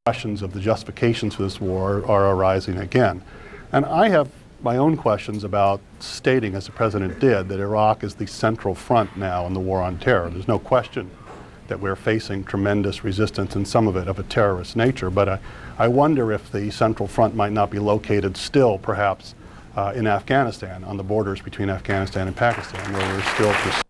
questions of the justifications for this war are arising again. And I have my own questions about stating, as the President did, that Iraq is the central front now in the war on terror. There's no question that we're facing tremendous resistance, and some of it of a terrorist nature, but I wonder if the central front might not be located still, perhaps, in Afghanistan, on the borders between Afghanistan and Pakistan, where we're still pursuing.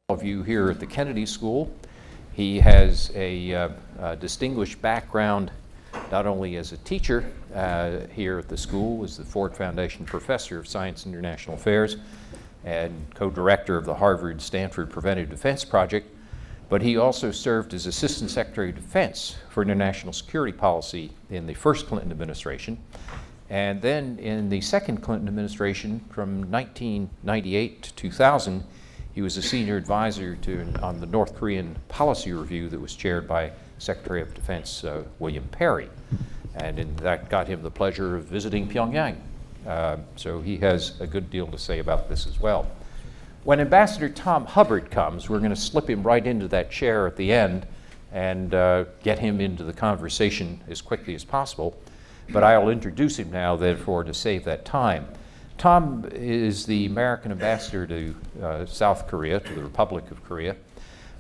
Of you here at the Kennedy School. He has a distinguished background not only as a teacher here at the school, as the Ford Foundation Professor of Science and International Affairs and co-director of the Harvard-Stanford Preventive Defense Project, but he also served as Assistant Secretary of Defense for International Security Policy in the first Clinton administration, and then in the second Clinton administration from 1998 to 2000, he was a senior advisor on the North Korean policy review that was chaired by Secretary of Defense William Perry. And that got him the pleasure of visiting Pyongyang. So he has a good deal to say about this as well. When Ambassador Tom Hubbard comes, we're going to slip him right into that chair at the end and get him into the conversation as quickly as possible. But I'll introduce him now, therefore, to save that time. Tom is the American ambassador to South Korea, to the Republic of Korea.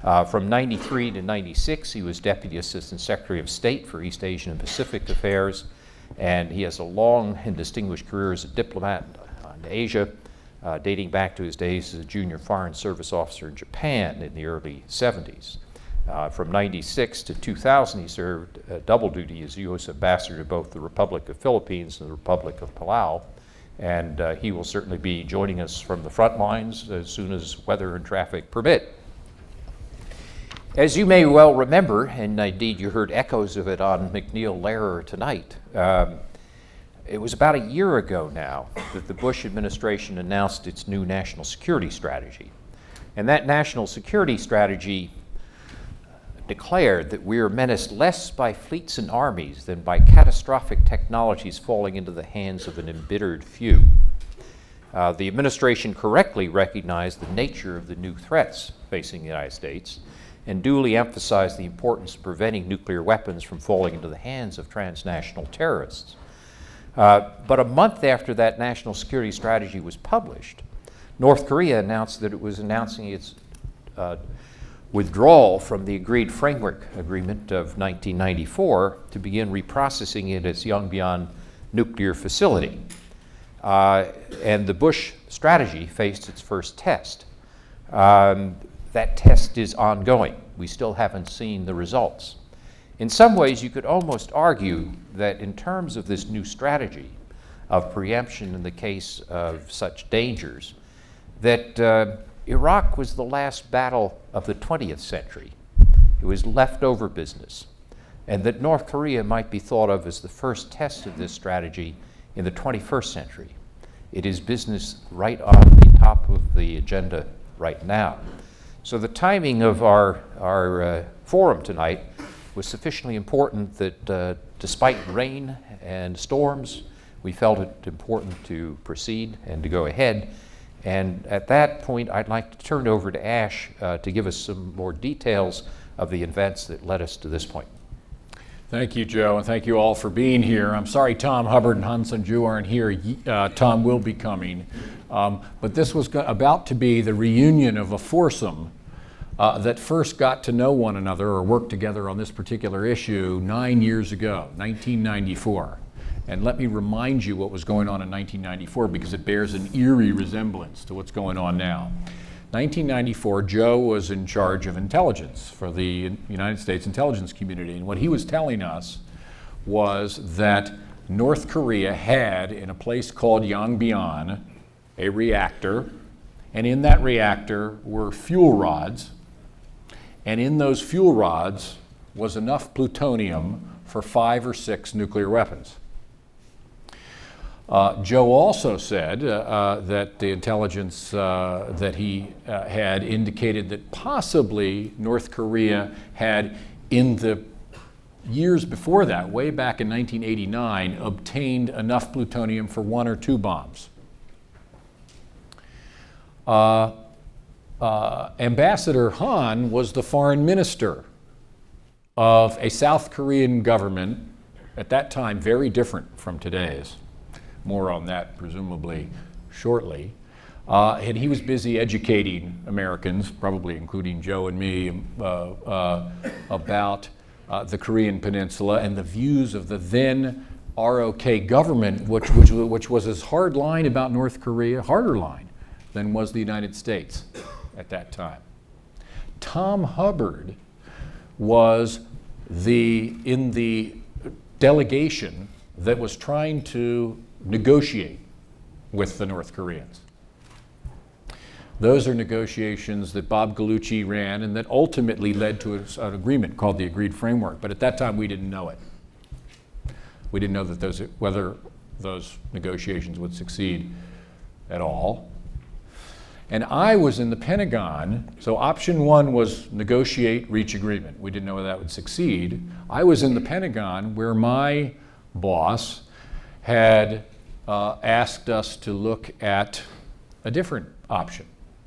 From 93 to 96, he was Deputy Assistant Secretary of State for East Asian and Pacific Affairs, and he has a long and distinguished career as a diplomat in Asia, dating back to his days as a junior Foreign Service officer in Japan in the early 70s. From 96 to 2000, he served double duty as U.S. ambassador to both the Republic of Philippines and the Republic of Palau. And he will certainly be joining us from the front lines as soon as weather and traffic permit. As you may well remember, and indeed you heard echoes of it on McNeil-Lehrer tonight, it was about a year ago now that the Bush administration announced its new national security strategy. And that national security strategy declared that we are menaced less by fleets and armies than by catastrophic technologies falling into the hands of an embittered few. The administration correctly recognized the nature of the new threats facing the United States and duly emphasized the importance of preventing nuclear weapons from falling into the hands of transnational terrorists. But a month after that national security strategy was published, North Korea announced that it was announcing its withdrawal from the agreed framework agreement of 1994 to begin reprocessing at its Yongbyon nuclear facility. And the Bush strategy faced its first test. that test is ongoing. We still haven't seen the results. In some ways, you could almost argue that in terms of this new strategy of preemption in the case of such dangers, that Iraq was the last battle of the 20th century. It was leftover business, and that North Korea might be thought of as the first test of this strategy in the 21st century. It is business right on the top of the agenda right now. So the timing of our forum tonight was sufficiently important that despite rain and storms, we felt it important to proceed and to go ahead. And at that point, I'd like to turn it over to Ash to give us some more details of the events that led us to this point. Thank you, Joe, and thank you all for being here. I'm sorry Tom Hubbard and Han Sun-ju aren't here. Tom will be coming. But this was about to be the reunion of a foursome that first got to know one another or worked together on this particular issue 9 years ago, 1994. And let me remind you what was going on in 1994 because it bears an eerie resemblance to what's going on now. 1994, Joe was in charge of intelligence for the United States intelligence community, and what he was telling us was that North Korea had, in a place called Yongbyon, a reactor, and in that reactor were fuel rods, and in those fuel rods was enough plutonium for 5 or 6 nuclear weapons. Joe also said that the intelligence that he had indicated that possibly North Korea had, in the years before that, way back in 1989, obtained enough plutonium for 1 or 2 bombs. Ambassador Han was the foreign minister of a South Korean government, at that time very different from today's. More on that presumably shortly. And he was busy educating Americans, probably including Joe and me, about the Korean Peninsula and the views of the then ROK government, which was as hard line about North Korea, harder line, than was the United States at that time. Tom Hubbard was in the delegation that was trying to negotiate with the North Koreans. Those are negotiations that Bob Gallucci ran and that ultimately led to an agreement called the Agreed Framework, but at that time we didn't know it. We didn't know that whether those negotiations would succeed at all. And I was in the Pentagon, so option 1 was negotiate, reach agreement. We didn't know whether that would succeed. I was in the Pentagon where my boss had asked us to look at a different option,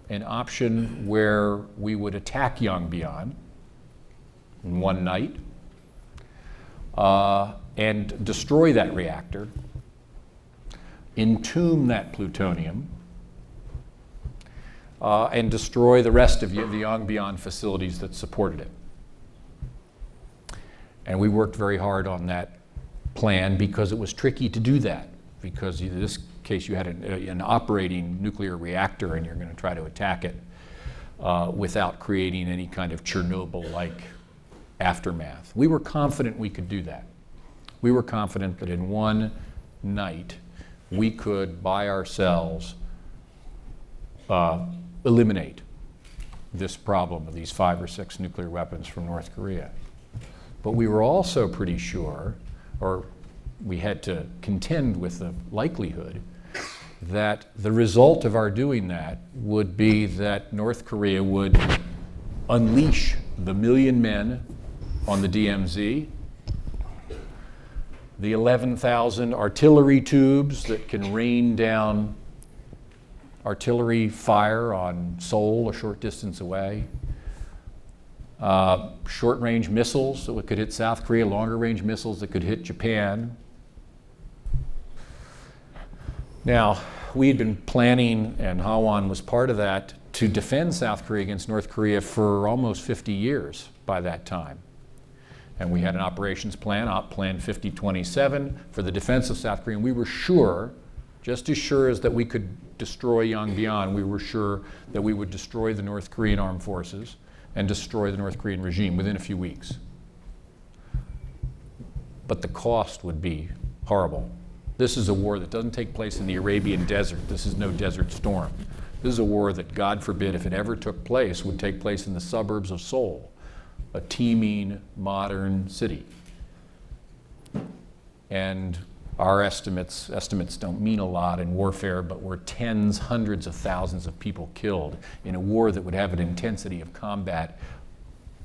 an option where we would attack Yongbyon in one night and destroy that reactor, entomb that plutonium, and destroy the rest of the Yongbyon facilities that supported it. And we worked very hard on that plan because it was tricky to do that, because in this case you had an operating nuclear reactor and you're going to try to attack it without creating any kind of Chernobyl-like aftermath. We were confident we could do that. We were confident that in one night we could, by ourselves, eliminate this problem of these 5 or 6 nuclear weapons from North Korea. But we were also pretty sure, or we had to contend with the likelihood, that the result of our doing that would be that North Korea would unleash the 1 million men on the DMZ, the 11,000 artillery tubes that can rain down artillery fire on Seoul, a short distance away, short-range missiles that could hit South Korea, longer-range missiles that could hit Japan. Now, we had been planning, and Hawan was part of that, to defend South Korea against North Korea for almost 50 years by that time. And we had an operations plan, Op Plan 5027, for the defense of South Korea, and we were sure, Just as sure as that we could destroy Yongbyon, we were sure that we would destroy the North Korean armed forces and destroy the North Korean regime within a few weeks. But the cost would be horrible. This is a war that doesn't take place in the Arabian desert. This is no desert storm. This is a war that, God forbid, if it ever took place, would take place in the suburbs of Seoul, a teeming, modern city. And our estimates don't mean a lot in warfare, but we're tens, hundreds of thousands of people killed in a war that would have an intensity of combat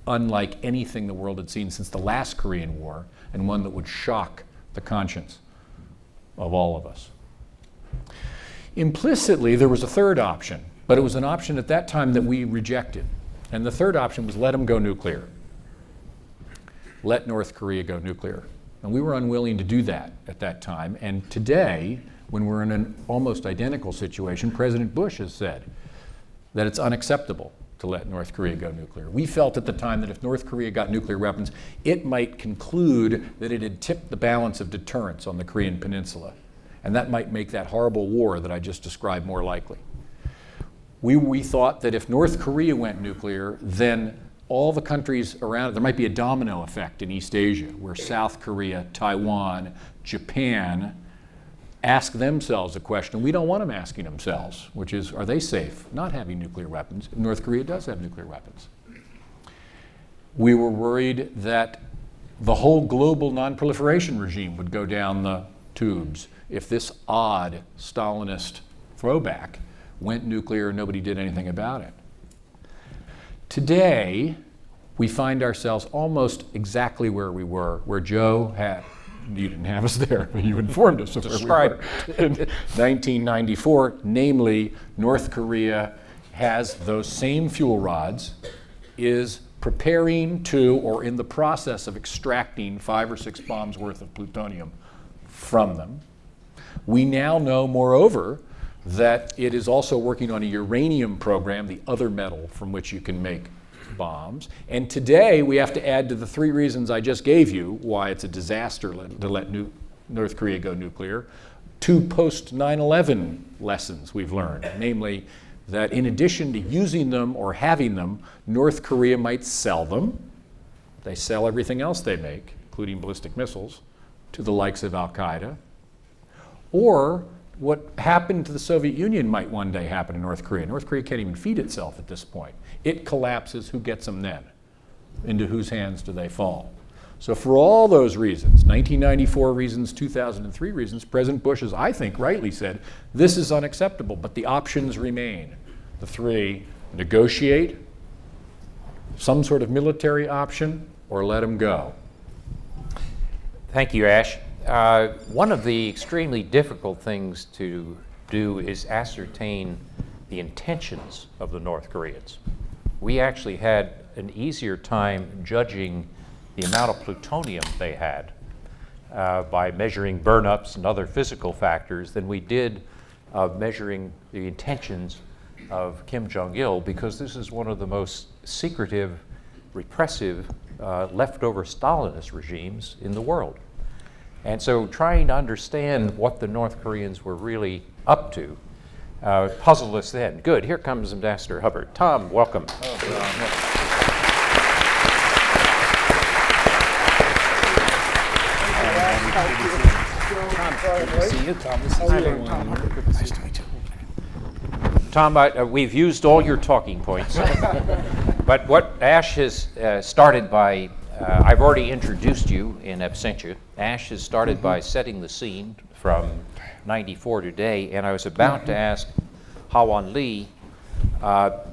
unlike anything the world had seen since the last Korean War, and one that would shock the conscience of all of us. Implicitly, there was a third option, but it was an option at that time that we rejected. And the third option was let them go nuclear. Let North Korea go nuclear. And we were unwilling to do that at that time. And today, when we're in an almost identical situation, President Bush has said that it's unacceptable to let North Korea go nuclear. We felt at the time that if North Korea got nuclear weapons, it might conclude that it had tipped the balance of deterrence on the Korean Peninsula. And that might make that horrible war that I just described more likely. We thought that if North Korea went nuclear, then all the countries around it, there might be a domino effect in East Asia, where South Korea, Taiwan, Japan ask themselves a question we don't want them asking themselves, which is, are they safe not having nuclear weapons if North Korea does have nuclear weapons? We were worried that the whole global non-proliferation regime would go down the tubes if this odd Stalinist throwback went nuclear and nobody did anything about it. Today, we find ourselves almost exactly where we were, where Joe had, you didn't have us there, but you informed us of where we were in 1994, namely North Korea has those same fuel rods, is preparing to or in the process of extracting 5 or 6 bombs worth of plutonium from them. We now know, moreover, that it is also working on a uranium program, the other metal from which you can make bombs. And today we have to add to the 3 reasons I just gave you why it's a disaster to let North Korea go nuclear, 2 post-9/11 lessons we've learned, namely that in addition to using them or having them, North Korea might sell them. They sell everything else they make, including ballistic missiles, to the likes of Al-Qaeda. Or what happened to the Soviet Union might one day happen in North Korea. North Korea can't even feed itself at this point. It collapses, who gets them then? Into whose hands do they fall? So for all those reasons, 1994 reasons, 2003 reasons, President Bush has, I think, rightly said, this is unacceptable, but the options remain. The 3, negotiate, some sort of military option, or let them go. Thank you, Ash. One of the extremely difficult things to do is ascertain the intentions of the North Koreans. We actually had an easier time judging the amount of plutonium they had by measuring burn-ups and other physical factors than we did measuring the intentions of Kim Jong-il, because this is one of the most secretive, repressive, leftover Stalinist regimes in the world. And so trying to understand what the North Koreans were really up to puzzled us then. Good, here comes Ambassador Hubbard. Tom, welcome. Tom, we've used all your talking points, but what Ash has started by, I've already introduced you in absentia. Ash has started by setting the scene from 94 today, and I was about to ask Ha-Won Lee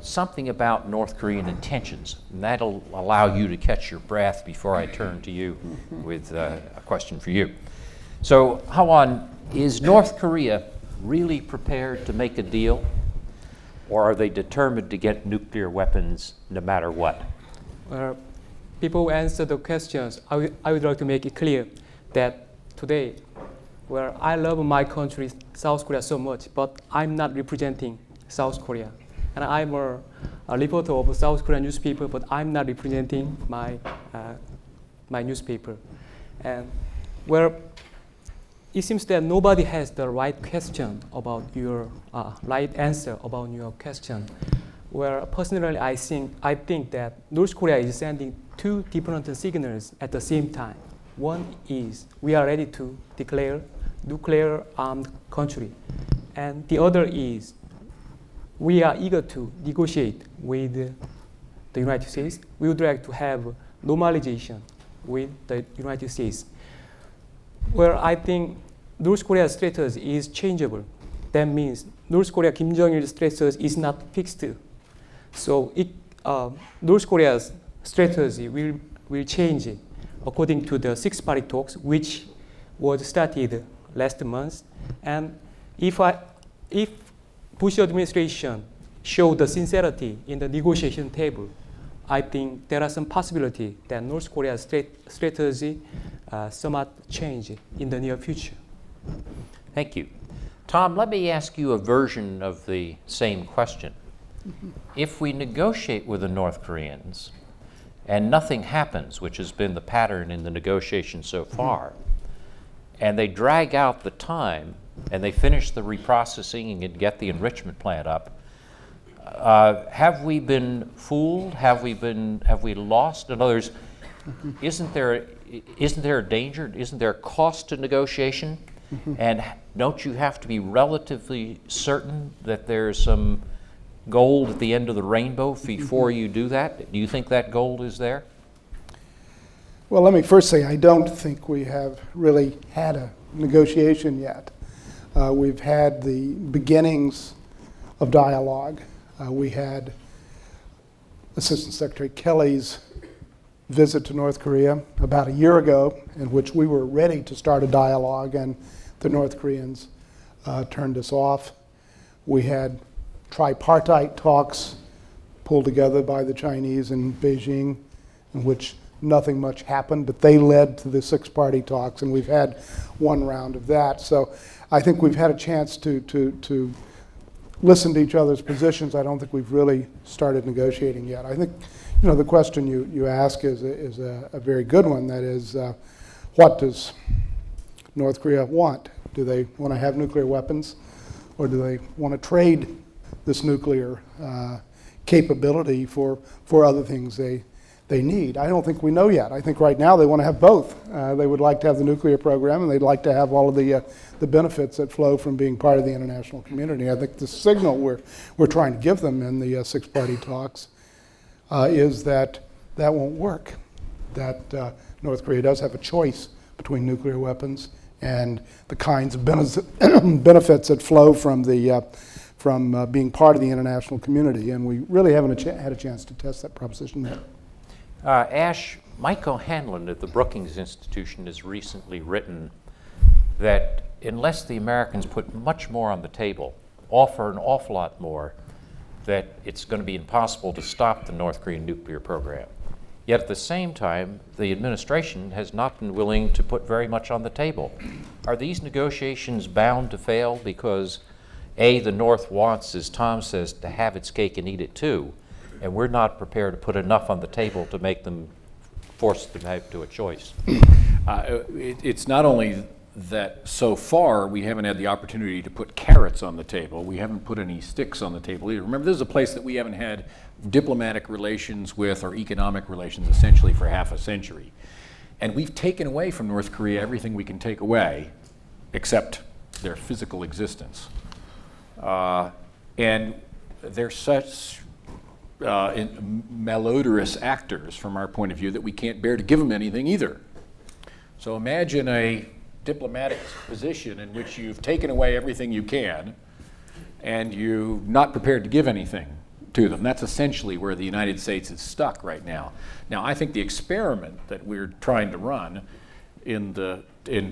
something about North Korean intentions, and that'll allow you to catch your breath before I turn to you with a question for you. So, Ha-Won, is North Korea really prepared to make a deal, or are they determined to get nuclear weapons no matter what? Well, before we answer the questions, I would like to make it clear that today, well, I love my country, South Korea, so much, but I'm not representing South Korea. And I'm a reporter of a South Korean newspaper, but I'm not representing my newspaper. And well, it seems that nobody has the right question about your right answer about your question. Where personally, I think that North Korea is sending two different signals at the same time. One is we are ready to declare nuclear armed country, and the other is we are eager to negotiate with the United States. We would like to have normalization with the United States. Where I think North Korea's strategy is changeable. That means North Korea Kim Jong-il's strategy is not fixed. So North Korea's strategy will change according to the six-party talks, which was started last month. And if Bush administration showed the sincerity in the negotiation table, I think there are some possibility that North Korea's strategy somewhat change in the near future. Thank you. Tom, let me ask you a version of the same question. If we negotiate with the North Koreans and nothing happens, which has been the pattern in the negotiations so far, and they drag out the time and they finish the reprocessing and get the enrichment plant up, have we been fooled? Have we lost? In other words, isn't there a danger? Isn't there a cost to negotiation? And don't you have to be relatively certain that there's some gold at the end of the rainbow before you do that? Do you think that gold is there? Well, let me first say I don't think we have really had a negotiation yet. We've had the beginnings of dialogue. We had Assistant Secretary Kelly's visit to North Korea about a year ago, in which we were ready to start a dialogue, and the North Koreans turned us off. We had tripartite talks pulled together by the Chinese in Beijing, in which nothing much happened, but they led to the six-party talks, and we've had one round of that. So I think we've had a chance to listen to each other's positions. I don't think we've really started negotiating yet. I think, the question you ask is a very good one. That is, what does North Korea want? Do they want to have nuclear weapons, or do they want to trade this nuclear capability for other things they need? I don't think we know yet. I think right now they want to have both. They would like to have the nuclear program, and they'd like to have all of the benefits that flow from being part of the international community. I think the signal we're trying to give them in the six-party talks is that won't work, that North Korea does have a choice between nuclear weapons and the kinds of benefits that flow from being part of the international community. And we really haven't had a chance to test that proposition yet. Ash, Mike O'Hanlon at the Brookings Institution has recently written that unless the Americans put much more on the table, offer an awful lot more, that it's going to be impossible to stop the North Korean nuclear program. Yet at the same time, the administration has not been willing to put very much on the table. Are these negotiations bound to fail because, A, the North wants, as Tom says, to have its cake and eat it too, and we're not prepared to put enough on the table to make them force them to a choice? It's not only that so far we haven't had the opportunity to put carrots on the table, we haven't put any sticks on the table either. Remember, this is a place that we haven't had diplomatic relations with or economic relations essentially for half a century. And we've taken away from North Korea everything we can take away except their physical existence. And they're such malodorous actors from our point of view that we can't bear to give them anything either. So imagine a diplomatic position in which you've taken away everything you can and you're not prepared to give anything to them. That's essentially where the United States is stuck right now. Now, I think the experiment that we're trying to run in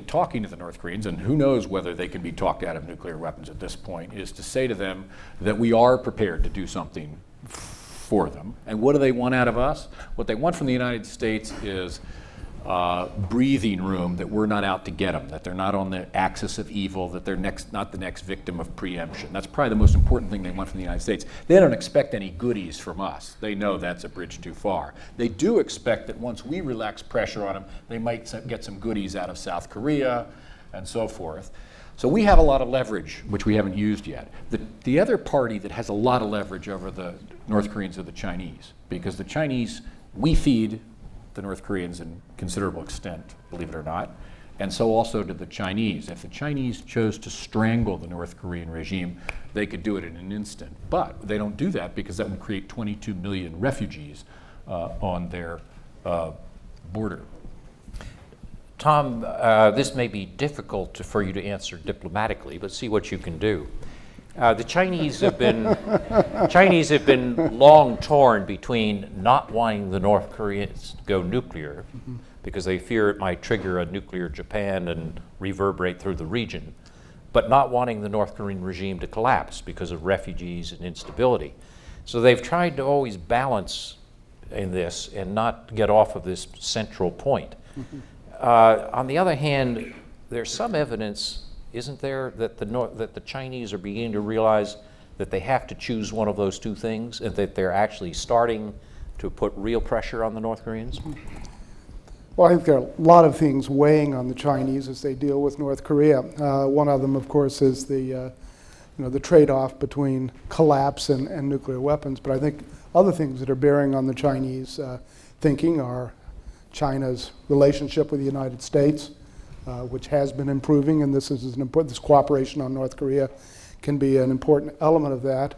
talking to the North Koreans, and who knows whether they can be talked out of nuclear weapons at this point, is to say to them that we are prepared to do something for them. And what do they want out of us? What they want from the United States is breathing room, that we're not out to get them, that they're not on the axis of evil, that they're not the next victim of preemption. That's probably the most important thing they want from the United States. They don't expect any goodies from us. They know that's a bridge too far. They do expect that once we relax pressure on them, they might get some goodies out of South Korea, and so forth. So we have a lot of leverage, which we haven't used yet. The other party that has a lot of leverage over the North Koreans are the Chinese, because the Chinese, we feed the North Koreans in considerable extent, believe it or not, and so also do the Chinese. If the Chinese chose to strangle the North Korean regime, they could do it in an instant. But they don't do that because that would create 22 million refugees on their border. Tom, this may be difficult for you to answer diplomatically, but see what you can do. The Chinese have been long torn between not wanting the North Koreans to go nuclear because they fear it might trigger a nuclear Japan and reverberate through the region, but not wanting the North Korean regime to collapse because of refugees and instability. So they've tried to always balance in this and not get off of this central point. On the other hand, there's some evidence, isn't there, that the Chinese are beginning to realize that they have to choose one of those two things, and that they're actually starting to put real pressure on the North Koreans? Well, I think there are a lot of things weighing on the Chinese as they deal with North Korea. One of them, of course, is the trade-off between collapse and nuclear weapons. But I think other things that are bearing on the Chinese thinking are China's relationship with the United States, which has been improving, and this cooperation on North Korea can be an important element of that.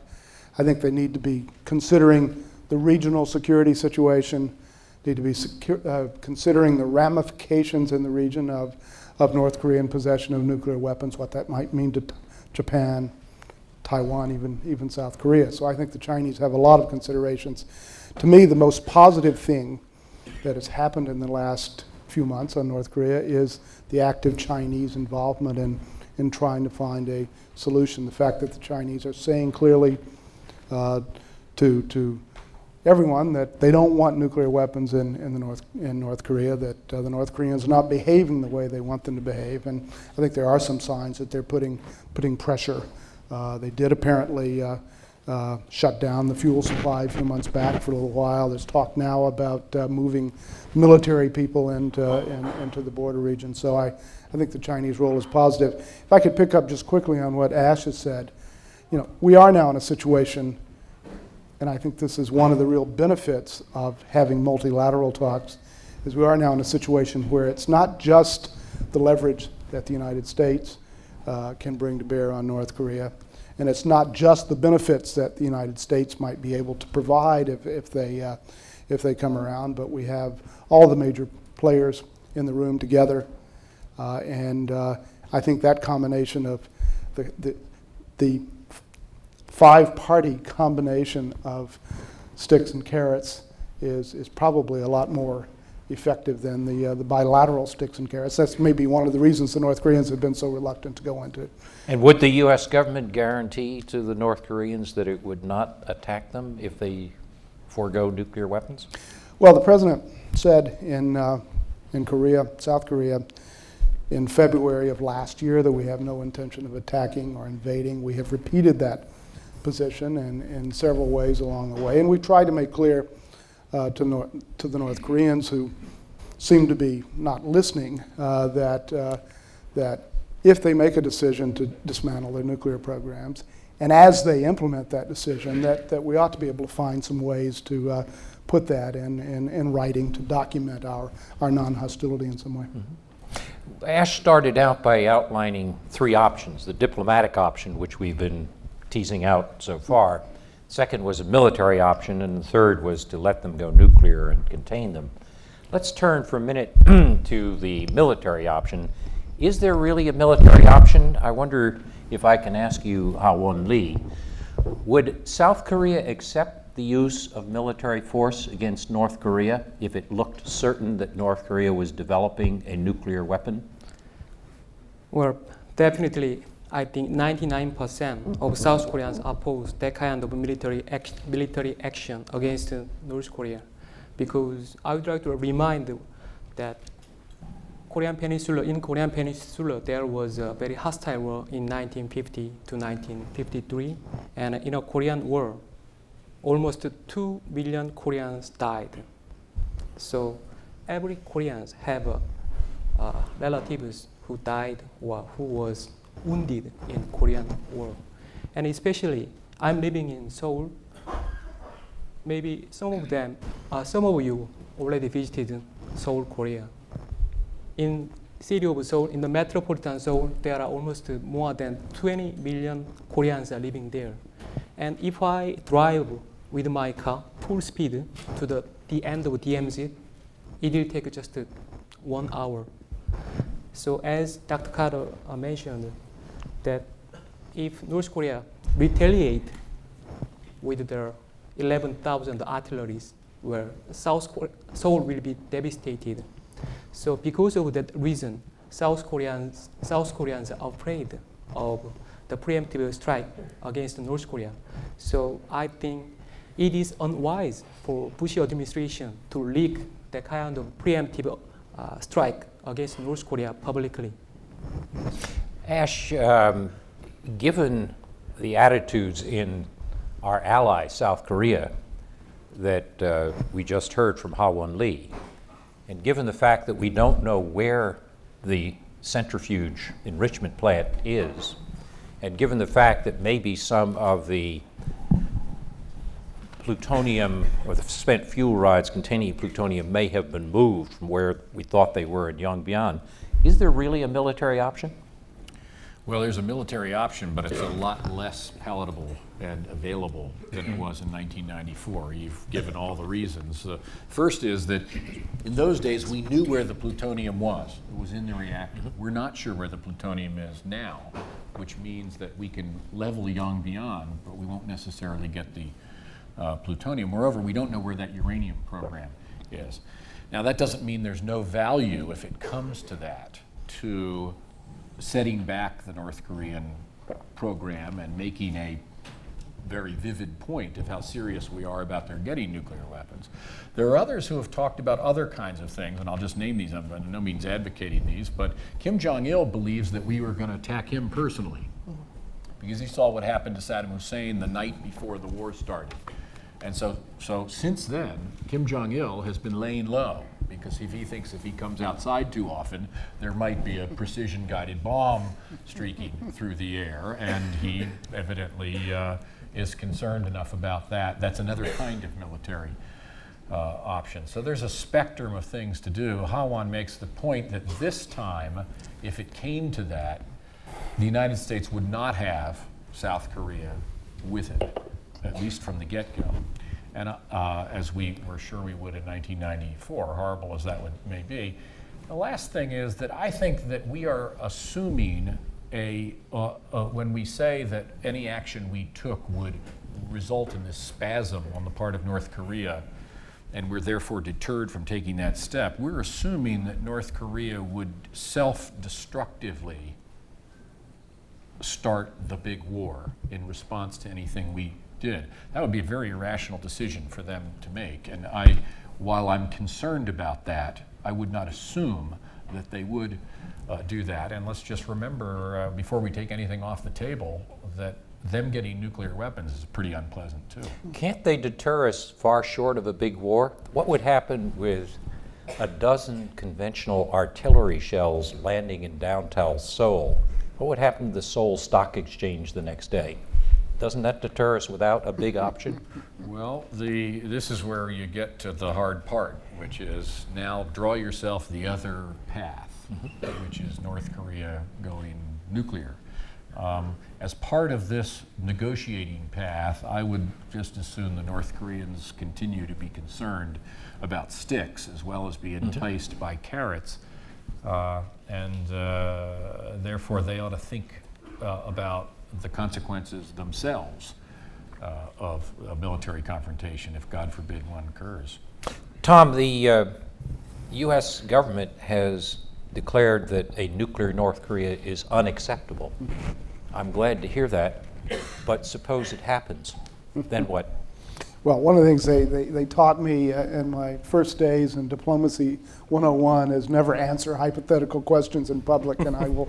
I think they need to be considering the regional security situation, need to be considering the ramifications in the region of North Korean possession of nuclear weapons, what that might mean to Japan, Taiwan, even South Korea. So I think the Chinese have a lot of considerations. To me, the most positive thing that has happened in the last few months on North Korea is the active Chinese involvement in trying to find a solution. The fact that the Chinese are saying clearly to everyone that they don't want nuclear weapons in North Korea, that the North Koreans are not behaving the way they want them to behave, and I think there are some signs that they're putting pressure. They did apparently shut down the fuel supply a few months back for a little while. There's talk now about moving military people into the border region. So I think the Chinese role is positive. If I could pick up just quickly on what Ash has said, we are now in a situation, and I think this is one of the real benefits of having multilateral talks, is we are now in a situation where it's not just the leverage that the United States can bring to bear on North Korea, and it's not just the benefits that the United States might be able to provide if they come around, but we have all the major players in the room together, and I think that combination of the five-party combination of sticks and carrots is probably a lot more effective than the bilateral sticks and carrots. That's maybe one of the reasons the North Koreans have been so reluctant to go into it. And would the U.S. government guarantee to the North Koreans that it would not attack them if they forego nuclear weapons? Well, the president said in South Korea, in February of last year that we have no intention of attacking or invading. We have repeated that position in several ways along the way, and we tried to make clear to the North Koreans, who seem to be not listening, that if they make a decision to dismantle their nuclear programs, and as they implement that decision, that we ought to be able to find some ways to put that in writing to document our non-hostility in some way. Mm-hmm. Ash started out by outlining three options: the diplomatic option, which we've been teasing out so far. Second was a military option, and the third was to let them go nuclear and contain them. Let's turn for a minute to the military option. Is there really a military option? I wonder if I can ask you, Ha-Won Lee, would South Korea accept the use of military force against North Korea if it looked certain that North Korea was developing a nuclear weapon? Well, definitely. I think 99% of South Koreans oppose that kind of military action against North Korea, because I would like to remind that in Korean Peninsula there was a very hostile war in 1950 to 1953, and in a Korean War, almost 2 million Koreans died. So every Koreans have relatives who died or who was wounded in Korean War. And especially, I'm living in Seoul. Maybe some of you already visited Seoul, Korea. In city of Seoul, in the metropolitan Seoul, there are almost more than 20 million Koreans are living there. And if I drive with my car full speed to the end of DMZ, it will take just 1 hour. So as Dr. Carter mentioned, that if North Korea retaliate with their 11,000 artilleries, where Seoul will be devastated. So because of that reason, South Koreans are afraid of the preemptive strike against North Korea. So I think it is unwise for Bush administration to leak that kind of preemptive strike against North Korea publicly. Ash, given the attitudes in our ally, South Korea, that we just heard from Ha-Won Lee, and given the fact that we don't know where the centrifuge enrichment plant is, and given the fact that maybe some of the plutonium or the spent fuel rods containing plutonium may have been moved from where we thought they were in Yongbyon, is there really a military option? Well, there's a military option, but it's a lot less palatable and available than it was in 1994. You've given all the reasons. First is that in those days we knew where the plutonium was. It was in the reactor. We're not sure where the plutonium is now, which means that we can level Yongbyon, but we won't necessarily get the plutonium. Moreover, we don't know where that uranium program is. Now, that doesn't mean there's no value, if it comes to that, to setting back the North Korean program and making a very vivid point of how serious we are about their getting nuclear weapons. There are others who have talked about other kinds of things, and I'll just name these. I'm by no means advocating these, but Kim Jong-il believes that we were going to attack him personally because he saw what happened to Saddam Hussein the night before the war started. And so since then, Kim Jong-il has been laying low because if he thinks if he comes outside too often, there might be a precision-guided bomb streaking through the air, and he evidently is concerned enough about that. That's another kind of military option. So there's a spectrum of things to do. Ha-Won makes the point that this time, if it came to that, the United States would not have South Korea with it, at least from the get-go. And as we were sure we would in 1994, horrible as that may be. The last thing is that I think that we are assuming when we say that any action we took would result in this spasm on the part of North Korea, and we're therefore deterred from taking that step, we're assuming that North Korea would self-destructively start the big war in response to anything we did. That would be a very irrational decision for them to make. And while I'm concerned about that, I would not assume that they would do that. And let's just remember, before we take anything off the table, that them getting nuclear weapons is pretty unpleasant too. Can't they deter us far short of a big war? What would happen with a dozen conventional artillery shells landing in downtown Seoul? What would happen to the Seoul Stock Exchange the next day? Doesn't that deter us without a big option? Well, this is where you get to the hard part, which is now draw yourself the other path, which is North Korea going nuclear. As part of this negotiating path, I would just assume the North Koreans continue to be concerned about sticks as well as be enticed by carrots, and therefore they ought to think about the consequences themselves of a military confrontation if, God forbid, one occurs. Tom, the U.S. government has declared that a nuclear North Korea is unacceptable. I'm glad to hear that, but suppose it happens, then what? Well, one of the things they taught me in my first days in Diplomacy 101 is never answer hypothetical questions in public, and I will.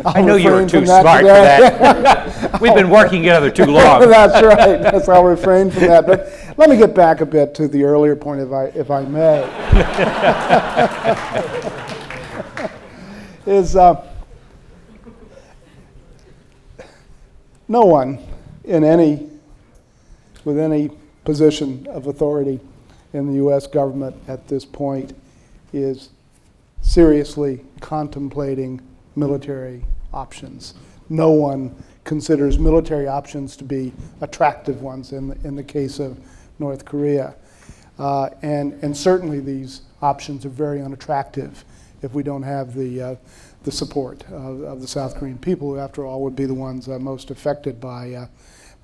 I know you were too smart for that. We've been working together too long. That's right. That's I'll refrain from that. But let me get back a bit to the earlier point, if I may. no one with any position of authority in the U.S. government at this point is seriously contemplating military options. No one considers military options to be attractive ones in the case of North Korea. And certainly these options are very unattractive if we don't have the support of the South Korean people, who after all would be the ones most affected by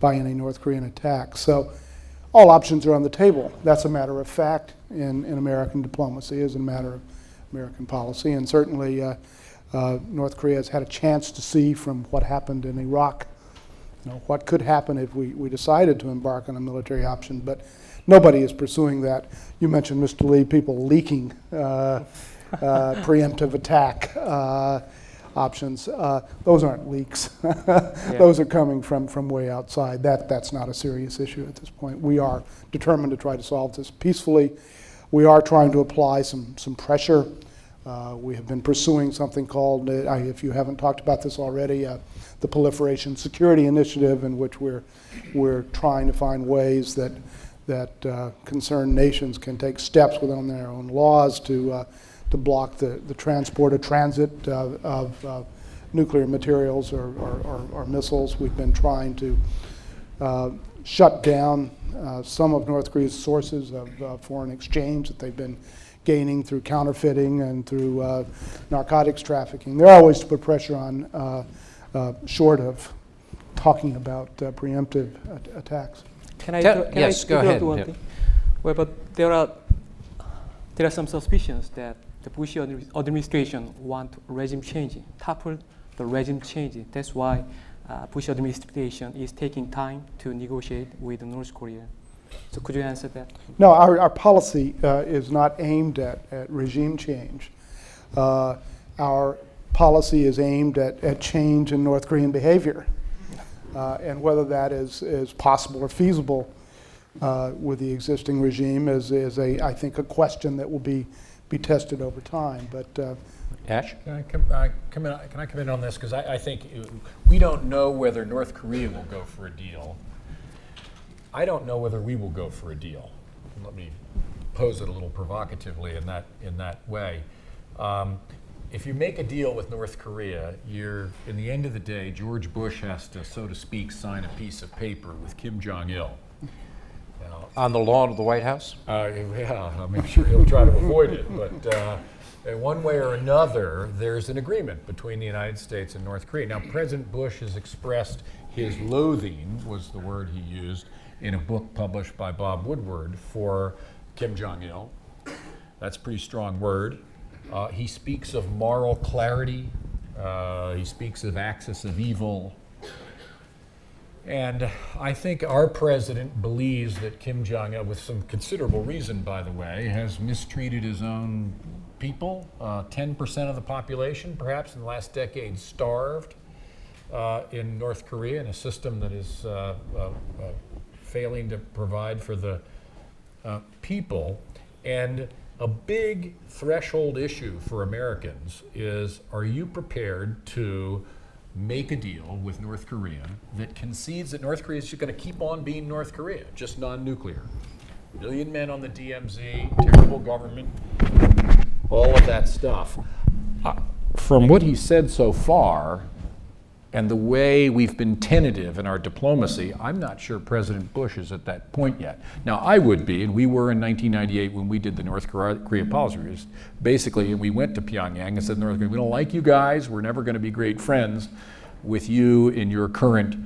any North Korean attack. So all options are on the table. That's a matter of fact in American diplomacy, as a matter of American policy, and certainly North Korea has had a chance to see from what happened in Iraq, what could happen if we decided to embark on a military option, but nobody is pursuing that. You mentioned, Mr. Lee, people leaking preemptive attack options. Those aren't leaks. Those are coming from way outside. That's not a serious issue at this point. We are determined to try to solve this peacefully. We are trying to apply some pressure. We have been pursuing something called, if you haven't talked about this already, the Proliferation Security Initiative, in which we're trying to find ways that concerned nations can take steps within their own laws to block the transport or transit of nuclear materials or missiles. We've been trying to shut down some of North Korea's sources of foreign exchange that they've been gaining through counterfeiting and through narcotics trafficking. There are ways to put pressure on, short of talking about preemptive attacks. Can I Yes, go ahead. One thing? Well, but there are some suspicions that the Bush administration want regime changing, topple the regime changing. That's why Bush administration is taking time to negotiate with North Korea. So could you answer that? No, our policy is not aimed at regime change. Our policy is aimed at change in North Korean behavior, and whether that is possible or feasible with the existing regime is I think a question that will be tested over time. But Ash? Can I come in on this? Because I think we don't know whether North Korea will go for a deal. I don't know whether we will go for a deal. Let me pose it a little provocatively in that way. If you make a deal with North Korea, in the end of the day, George Bush has to, so to speak, sign a piece of paper with Kim Jong-il. On the lawn of the White House? Yeah, I'm sure he'll try to avoid it, but in one way or another, there's an agreement between the United States and North Korea. Now, President Bush has expressed his loathing, was the word he used, in a book published by Bob Woodward for Kim Jong-il. That's a pretty strong word. He speaks of moral clarity. He speaks of axis of evil. And I think our president believes that Kim Jong-il, with some considerable reason, by the way, has mistreated his own people. 10% of the population, perhaps in the last decade, starved in North Korea in a system that is failing to provide for the people. And a big threshold issue for Americans is, are you prepared to make a deal with North Korea that concedes that North Korea is just going to keep on being North Korea, just non-nuclear? A million men on the DMZ, terrible government, all of that stuff. From what he said so far, and the way we've been tentative in our diplomacy, I'm not sure President Bush is at that point yet. Now, I would be, and we were in 1998 when we did the North Korea policy. Basically, we went to Pyongyang and said, North Korea, we don't like you guys. We're never going to be great friends with you in your current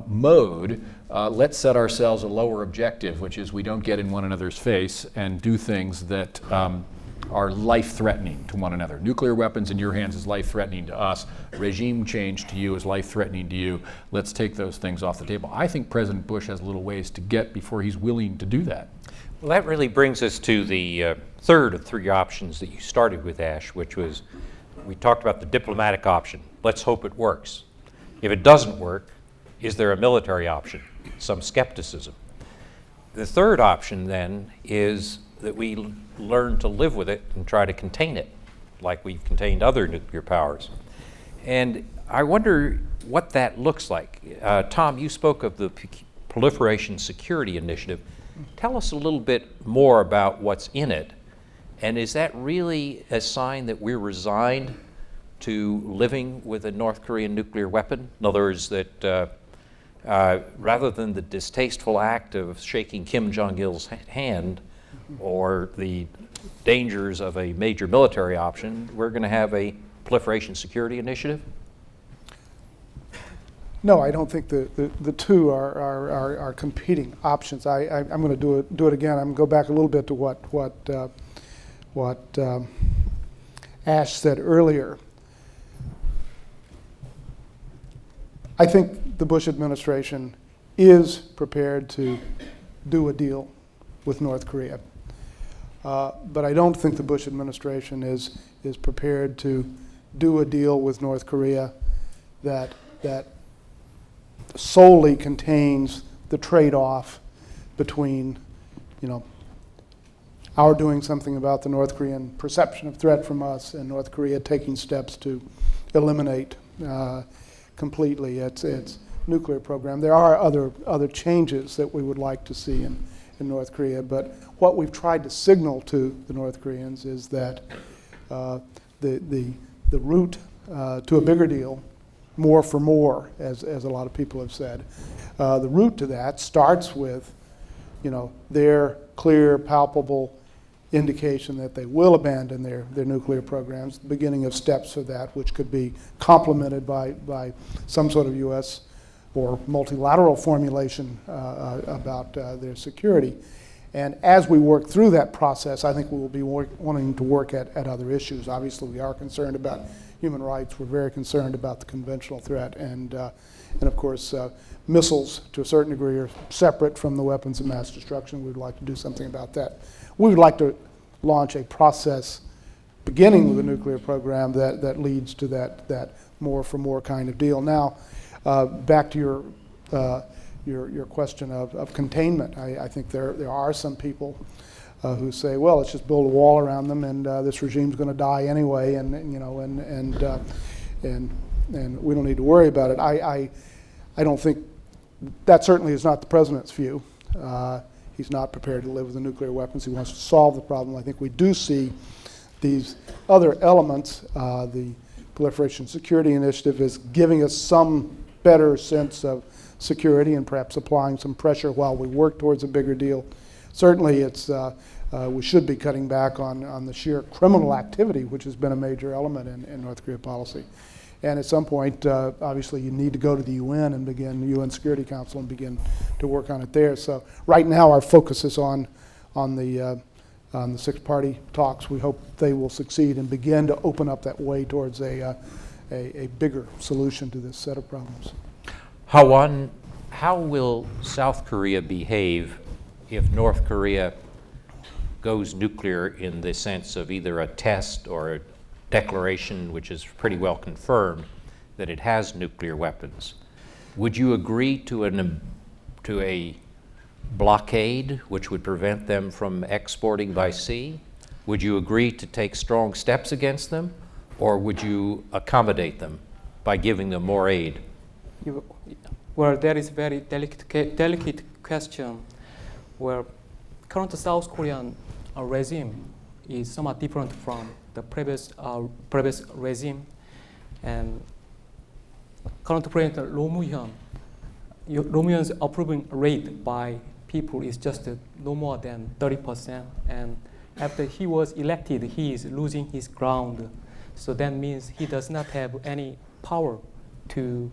mode. Let's set ourselves a lower objective, which is we don't get in one another's face and do things that are life-threatening to one another. Nuclear weapons in your hands is life-threatening to us. Regime change to you is life-threatening to you. Let's take those things off the table. I think President Bush has a little ways to get before he's willing to do that. Well, that really brings us to the third of three options that you started with, Ash, which was, we talked about the diplomatic option. Let's hope it works. If it doesn't work, is there a military option? Some skepticism. The third option then is that we learn to live with it and try to contain it, like we've contained other nuclear powers. And I wonder what that looks like. Tom, you spoke of the Proliferation Security Initiative. Tell us a little bit more about what's in it. And is that really a sign that we're resigned to living with a North Korean nuclear weapon? In other words, that rather than the distasteful act of shaking Kim Jong-il's hand or the dangers of a major military option, we're going to have a Proliferation Security Initiative? No, I don't think the two are competing options. I'm going to do it again. I'm going to go back a little bit to what Ash said earlier. I think the Bush administration is prepared to do a deal with North Korea. But I don't think the Bush administration is prepared to do a deal with North Korea that solely contains the trade-off between, our doing something about the North Korean perception of threat from us and North Korea taking steps to eliminate completely its nuclear program. There are other changes that we would like to see in North Korea, but what we've tried to signal to the North Koreans is that the route to a bigger deal, more for more, as a lot of people have said, the route to that starts with, their clear, palpable indication that they will abandon their nuclear programs, the beginning of steps for that, which could be complemented by some sort of U.S. or multilateral formulation about their security. And as we work through that process, I think we will be wanting to work at other issues. Obviously, we are concerned about human rights. We're very concerned about the conventional threat. And of course, missiles, to a certain degree, are separate from the weapons of mass destruction. We would like to do something about that. We would like to launch a process beginning with a nuclear program that leads to that more for more kind of deal. Now, back to your question of containment. I think there are some people who say, well, let's just build a wall around them, and this regime's going to die anyway, and we don't need to worry about it. I don't think that certainly is not the president's view. He's not prepared to live with the nuclear weapons. He wants to solve the problem. I think we do see these other elements. The Proliferation Security Initiative is giving us some better sense of security and perhaps applying some pressure while we work towards a bigger deal. Certainly, we should be cutting back on the sheer criminal activity, which has been a major element in North Korea policy. And at some point, obviously, you need to go to the UN and begin the UN Security Council and begin to work on it there. So right now, our focus is on the six-party talks. We hope they will succeed and begin to open up that way towards a bigger solution to this set of problems. How will South Korea behave if North Korea goes nuclear in the sense of either a test or a declaration, which is pretty well confirmed, that it has nuclear weapons? Would you agree to a blockade which would prevent them from exporting by sea? Would you agree to take strong steps against them, or would you accommodate them by giving them more aid? Well, that is a very delicate question, where current South Korean regime is somewhat different from the previous regime, and current President Roh Moo-hyun's approving rate by people is just no more than 30%, and after he was elected, he is losing his ground. So that means he does not have any power to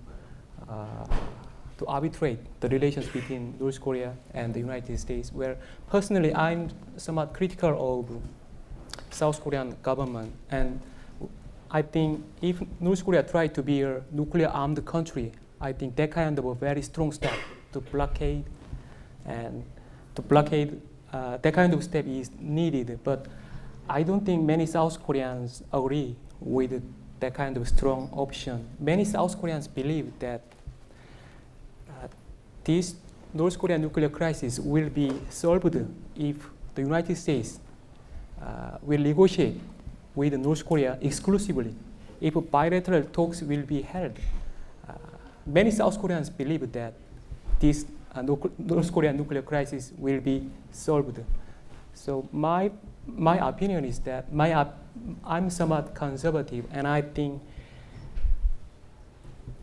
arbitrate the relations between North Korea and the United States, where personally I'm somewhat critical of South Korean government. And I think if North Korea tried to be a nuclear armed country, I think that kind of a very strong step to blockade that kind of step is needed. But I don't think many South Koreans agree with that kind of strong option. Many South Koreans believe that this North Korean nuclear crisis will be solved if the United States will negotiate with North Korea exclusively if bilateral talks will be held, many South Koreans believe that this North Korean nuclear crisis will be solved. So my opinion is that I'm somewhat conservative, and I think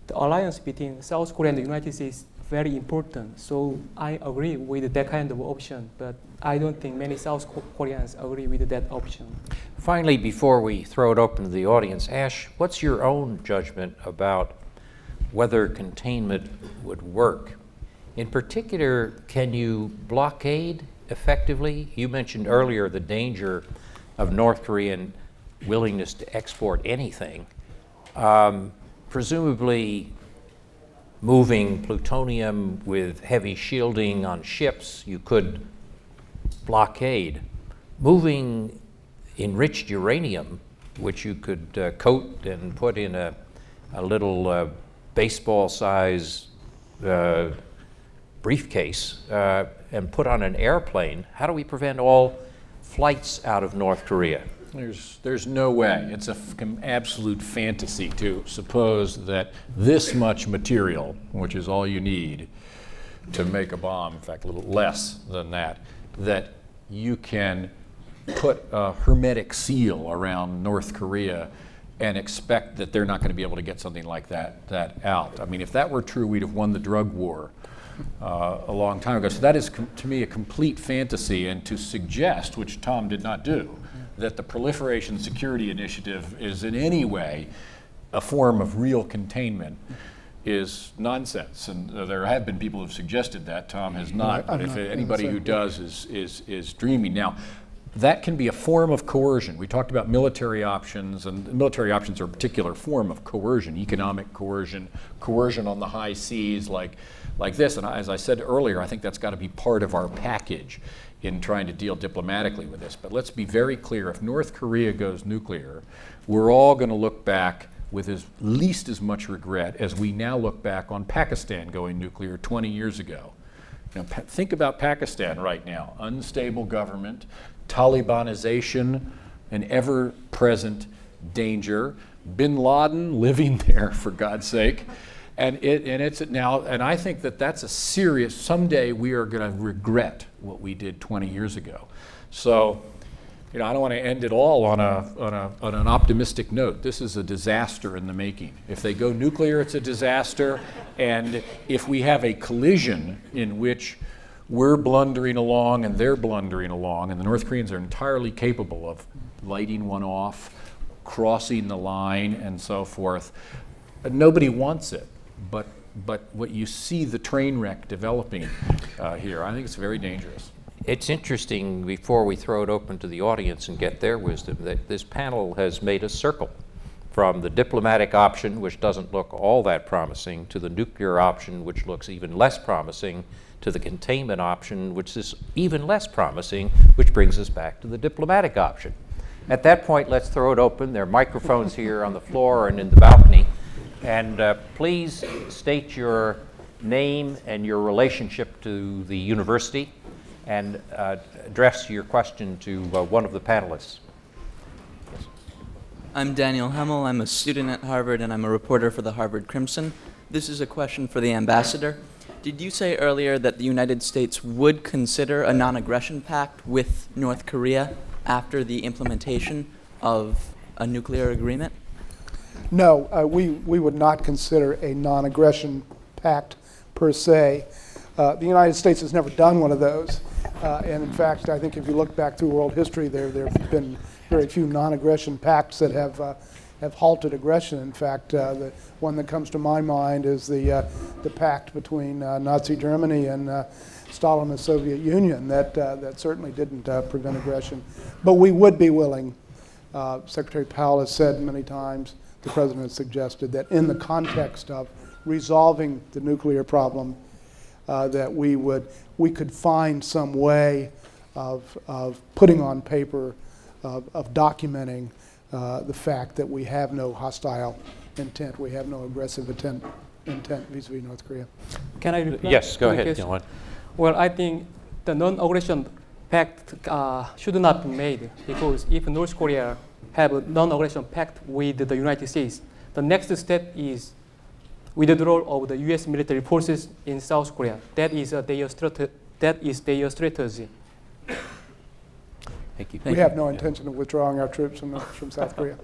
the alliance between South Korea and the United States is very important. So I agree with that kind of option, but I don't think many South Koreans agree with that option. Finally, before we throw it open to the audience, Ash, what's your own judgment about whether containment would work? In particular, can you blockade effectively? You mentioned earlier the danger of North Korean willingness to export anything. Presumably, moving plutonium with heavy shielding on ships, you could blockade. Moving enriched uranium, which you could coat and put in a little baseball-size briefcase and put on an airplane, how do we prevent all flights out of North Korea? There's no way. It's an absolute fantasy to suppose that this much material, which is all you need to make a bomb, in fact, a little less than that, that you can put a hermetic seal around North Korea and expect that they're not going to be able to get something like that out. I mean, if that were true, we'd have won the drug war a long time ago. So that is, to me, a complete fantasy, and to suggest, which Tom did not do, that the Proliferation Security Initiative is in any way a form of real containment is nonsense. And there have been people who have suggested that. Tom has not. But if anybody who does is dreaming. Now, that can be a form of coercion. We talked about military options, and military options are a particular form of coercion, economic coercion, coercion on the high seas like this. And as I said earlier, I think that's got to be part of our package in trying to deal diplomatically with this. But let's be very clear, if North Korea goes nuclear, we're all going to look back with at least as much regret as we now look back on Pakistan going nuclear 20 years ago. Now, think about Pakistan right now. Unstable government, Talibanization, an ever-present danger, bin Laden living there, for God's sake. And I think that that's a serious, someday we are going to regret what we did 20 years ago. So, I don't want to end it all on an optimistic note. This is a disaster in the making. If they go nuclear, it's a disaster. And if we have a collision in which we're blundering along and they're blundering along, and the North Koreans are entirely capable of lighting one off, crossing the line, and so forth, nobody wants it. But what you see the train wreck developing here, I think it's very dangerous. It's interesting, before we throw it open to the audience and get their wisdom, that this panel has made a circle from the diplomatic option, which doesn't look all that promising, to the nuclear option, which looks even less promising, to the containment option, which is even less promising, which brings us back to the diplomatic option. At that point, let's throw it open. There are microphones here on the floor and in the balcony. And please state your name and your relationship to the university, and address your question to one of the panelists. I'm Daniel Hemmel. I'm a student at Harvard, and I'm a reporter for the Harvard Crimson. This is a question for the ambassador. Did you say earlier that the United States would consider a non-aggression pact with North Korea after the implementation of a nuclear agreement? No, we would not consider a non-aggression pact per se. The United States has never done one of those. And in fact, I think if you look back through world history, there have been very few non-aggression pacts that have halted aggression. In fact, the one that comes to my mind is the pact between Nazi Germany and Stalin and the Soviet Union that certainly didn't prevent aggression. But we would be willing, Secretary Powell has said many times, the President has suggested that in the context of resolving the nuclear problem, that we could find some way of putting on paper, of documenting the fact that we have no hostile intent, we have no aggressive intent vis-a-vis North Korea. Can I reply? Yes, go ahead, Dylan. Well, I think the non-aggression pact should not be made, because if North Korea have a non-aggression pact with the United States. The next step is withdrawal of the U.S. military forces in South Korea. That is their strategy. Thank you. We have no intention of withdrawing our troops from South Korea.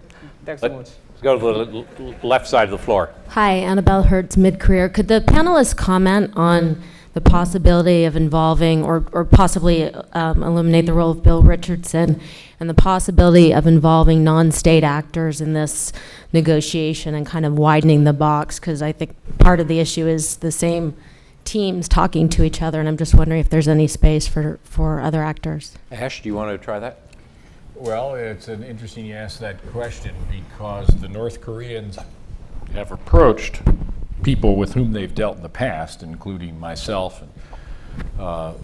Thanks so much. Let's go to the left side of the floor. Hi, Annabelle Hertz, mid-career. Could the panelists comment on the possibility of involving or possibly illuminate the role of Bill Richardson and the possibility of involving non-state actors in this negotiation and kind of widening the box? Because I think part of the issue is the same teams talking to each other, and I'm just wondering if there's any space for other actors. Ash, do you want to try that? Well, it's an interesting you ask that question because the North Koreans have approached people with whom they've dealt in the past, including myself and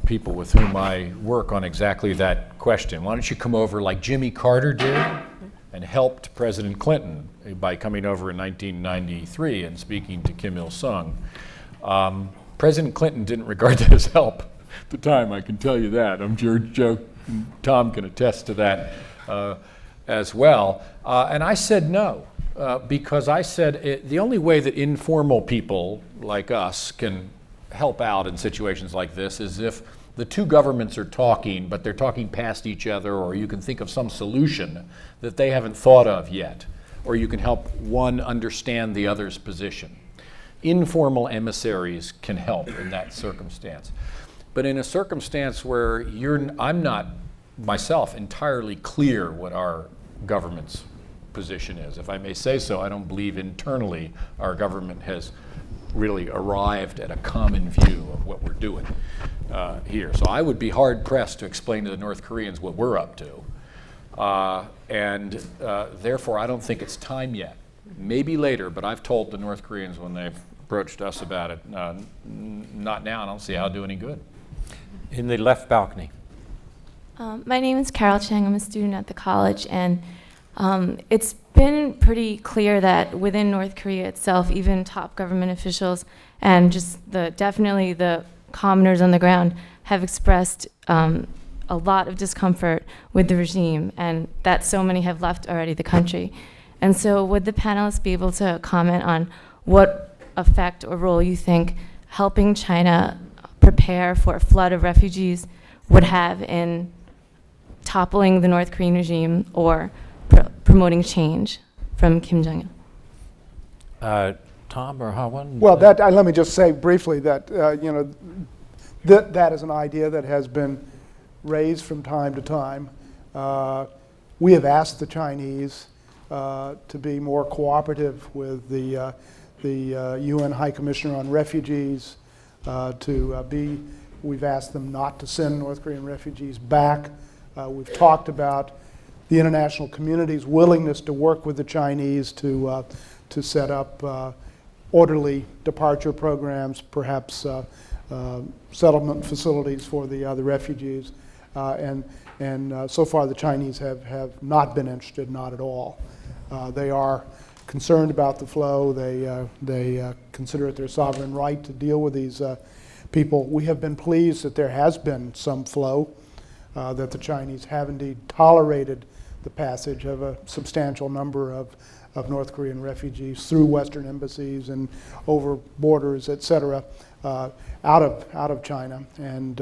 people with whom I work on exactly that question. Why don't you come over like Jimmy Carter did and helped President Clinton by coming over in 1993 and speaking to Kim Il-sung. President Clinton didn't regard that as help at the time, I can tell you that. I'm sure Joe and Tom can attest to that as well. And I said no, because I said the only way that informal people like us can help out in situations like this is if the two governments are talking, but they're talking past each other, or you can think of some solution that they haven't thought of yet, or you can help one understand the other's position. Informal emissaries can help in that circumstance. But in a circumstance where I'm not myself entirely clear what our government's position is, if I may say so, I don't believe internally our government has really arrived at a common view of what we're doing here. So I would be hard pressed to explain to the North Koreans what we're up to. Therefore I don't think it's time yet. Maybe later, but I've told the North Koreans when they've approached us about it, not now, I don't see how it'll do any good. In the left balcony. My name is Carol Chang. I'm a student at the college, and it's been pretty clear that within North Korea itself, even top government officials and just definitely the commoners on the ground have expressed a lot of discomfort with the regime, and that so many have left already the country. And so would the panelists be able to comment on what effect or role you think helping China prepare for a flood of refugees would have in toppling the North Korean regime or promoting change from Kim Jong-il? Tom or Hawan? Well, let me just say briefly that that is an idea that has been raised from time to time. We have asked the Chinese to be more cooperative with the UN High Commissioner on Refugees. We've asked them not to send North Korean refugees back. We've talked about the international community's willingness to work with the Chinese to set up orderly departure programs, perhaps settlement facilities for the refugees. And so far the Chinese have not been interested, not at all. They are concerned about the flow. They consider it their sovereign right to deal with these people. We have been pleased that there has been some flow, that the Chinese have indeed tolerated the passage of a substantial number of North Korean refugees through Western embassies and over borders, et cetera, out of China. And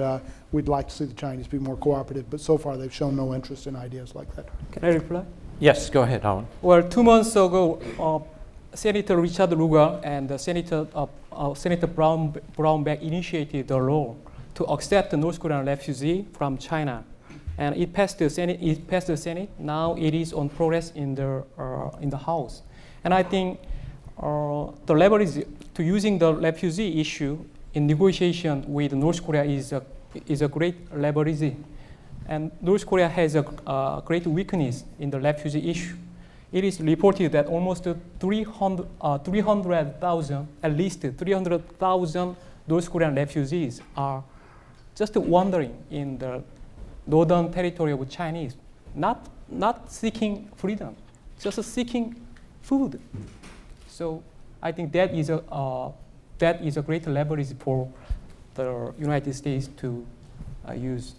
we'd like to see the Chinese be more cooperative, but so far they've shown no interest in ideas like that. Can I reply? Yes, go ahead, Hawan. Well, 2 months ago, Senator Richard Lugar and Senator Brownback initiated a law to accept the North Korean refugee from China, and it passed the Senate. Now it is on progress in the House, and I think the leverage to using the refugee issue in negotiation with North Korea is a great leverage, and North Korea has a great weakness in the refugee issue. It is reported that almost 300,000, at least 300,000 North Korean refugees are just wandering in the northern territory of Chinese, not seeking freedom, just seeking food. So I think that is a great leverage for the United States to use.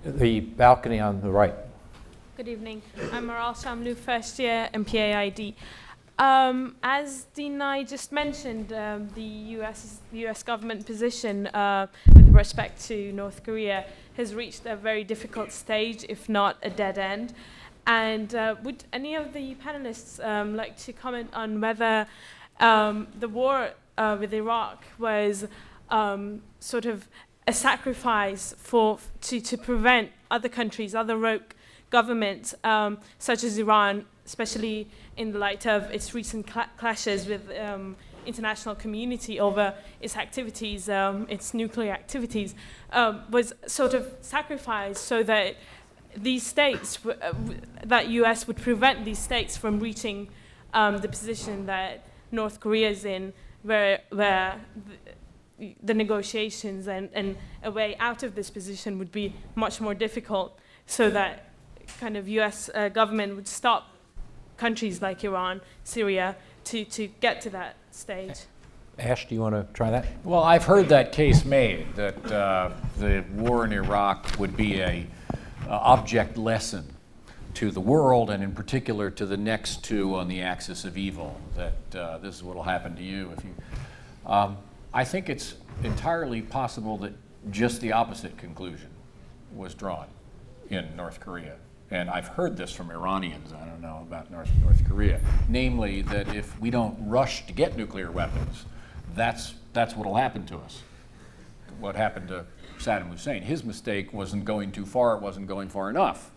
The balcony on the right. Good evening. I'm Maral Shamlu, first year in PAID. As Dean Nye just mentioned, the US government position with respect to North Korea has reached a very difficult stage, if not a dead end. And would any of the panelists like to comment on whether the war with Iraq was sort of a sacrifice to prevent other countries, other rogue governments, such as Iran, especially in the light of its recent clashes with international community over its activities, its nuclear activities, was sort of sacrificed so that these states, that US would prevent these states from reaching the position that North Korea is in, where the negotiations and a way out of this position would be much more difficult, so that kind of US government would stop countries like Iran, Syria, to get to that stage. Ash, do you want to try that? Well, I've heard that case made, that the war in Iraq would be a object lesson to the world, and in particular to the next two on the axis of evil, that this is what will happen to you if you... I think it's entirely possible that just the opposite conclusion was drawn in North Korea. And I've heard this from Iranians, I don't know about North Korea, namely that if we don't rush to get nuclear weapons, that's what will happen to us. What happened to Saddam Hussein. His mistake wasn't going too far, it wasn't going far enough.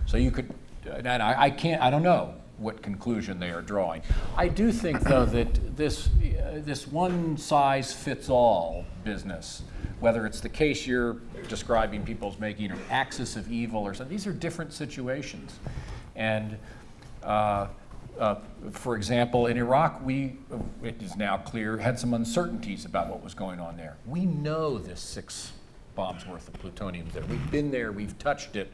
So you could, and I don't know what conclusion they are drawing. I do think, though, that this one-size-fits-all business, whether it's the case you're describing people's making, or axis of evil or something, these are different situations. And for example, in Iraq, it is now clear, had some uncertainties about what was going on there. We know this 6 bombs worth of plutonium there. We've been there, we've touched it,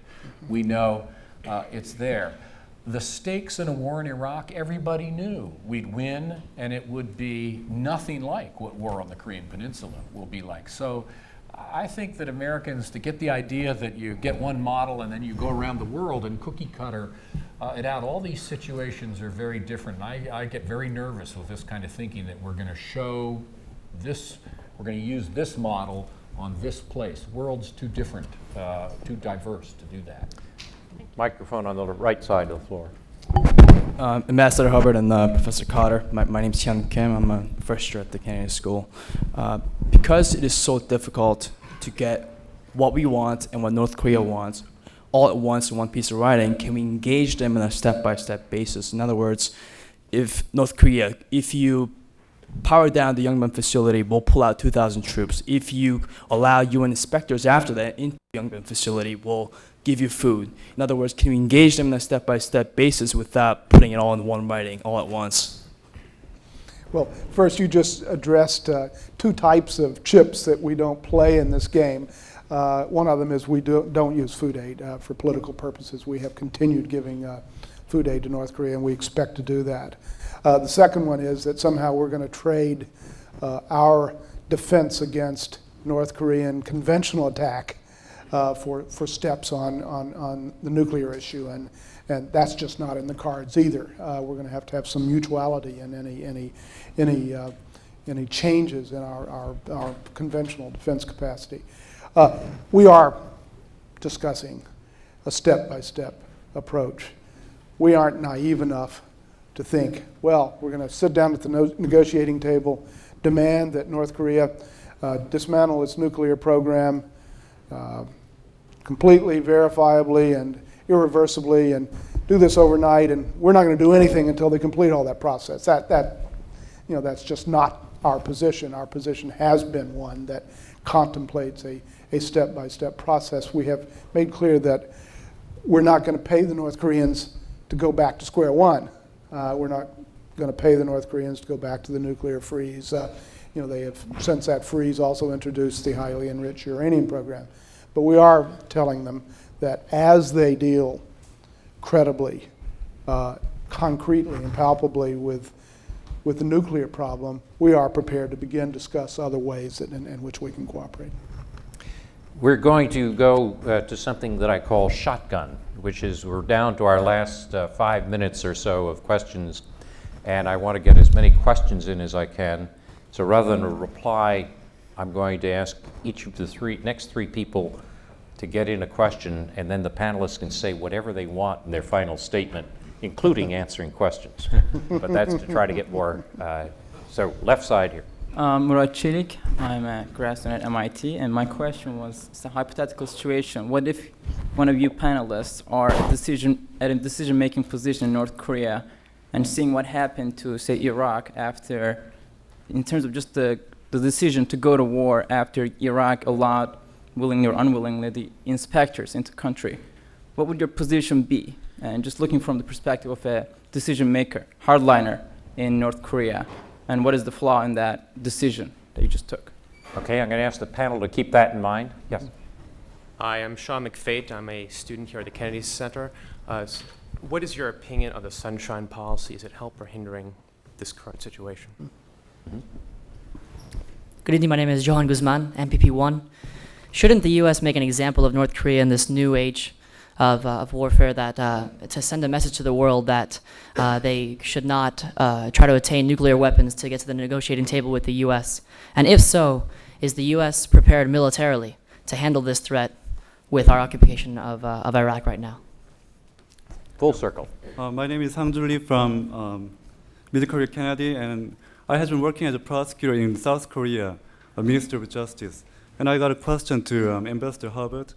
we know it's there. The stakes in a war in Iraq, everybody knew we'd win, and it would be nothing like what war on the Korean Peninsula will be like. So I think that Americans, to get the idea that you get one model and then you go around the world and cookie cutter it out, all these situations are very different. And I get very nervous with this kind of thinking, that we're going to show this, we're going to use this model on this place. The world's too different, too diverse to do that. Microphone on the right side of the floor. Ambassador Hubbard and Professor Cotter, my name is Hyun Kim. I'm a first year at the Canadian School. Because it is so difficult to get what we want and what North Korea wants all at once in one piece of writing, can we engage them on a step-by-step basis? In other words, if North Korea, if you power down the Yongbyon facility, we'll pull out 2,000 troops. If you allow UN inspectors after that into the Yongbyon facility, we'll give you food. In other words, can we engage them on a step-by-step basis without putting it all in one writing all at once? Well, first you just addressed 2 types of chips that we don't play in this game. One of them is we don't use food aid for political purposes. We have continued giving food aid to North Korea, and we expect to do that. The second one is that somehow we're going to trade our defense against North Korean conventional attack for steps on the nuclear issue, and that's just not in the cards either. We're going to have some mutuality in any changes in our conventional defense capacity. We are discussing a step-by-step approach. We aren't naive enough to think, well, we're going to sit down at the negotiating table, demand that North Korea dismantle its nuclear program completely, verifiably, and irreversibly, and do this overnight, and we're not going to do anything until they complete all that process. That's just not our position. Our position has been one that contemplates a step-by-step process. We have made clear that we're not going to pay the North Koreans to go back to square one. We're not going to pay the North Koreans to go back to the nuclear freeze. They have, since that freeze, also introduced the highly enriched uranium program. But we are telling them that as they deal credibly, concretely, and palpably with the nuclear problem, we are prepared to begin to discuss other ways in which we can cooperate. We're going to go to something that I call shotgun. which is we're down to our last 5 minutes or so of questions, and I want to get as many questions in as I can. So rather than a reply, I'm going to ask each of the next three people to get in a question, and then the panelists can say whatever they want in their final statement, including answering questions. But that's to try to get more. So left side here. Murat Çelik, I'm a grad student at MIT, and my question was, it's a hypothetical situation. What if one of you panelists are at a decision-making position in North Korea and seeing what happened to, say, Iraq after, in terms of just the decision to go to war after Iraq allowed, willingly or unwillingly, the inspectors into country, what would your position be? And just looking from the perspective of a decision maker, hardliner in North Korea, and what is the flaw in that decision that you just took? Okay, I'm going to ask the panel to keep that in mind. Yes. Hi, I'm Sean McFate. I'm a student here at the Kennedy Center. What is your opinion of the Sunshine Policy? Is it help or hindering this current situation? Mm-hmm. Good evening, my name is Johan Guzman, MPP1. Shouldn't the U.S. make an example of North Korea in this new age of warfare, that to send a message to the world that they should not try to attain nuclear weapons to get to the negotiating table with the U.S.? And if so, is the U.S. prepared militarily to handle this threat with our occupation of Iraq right now? Full circle. My name is Hamduli from Mid-Korea, Kennedy, and I have been working as a prosecutor in South Korea, a Minister of Justice. And I got a question to Ambassador Hubbard.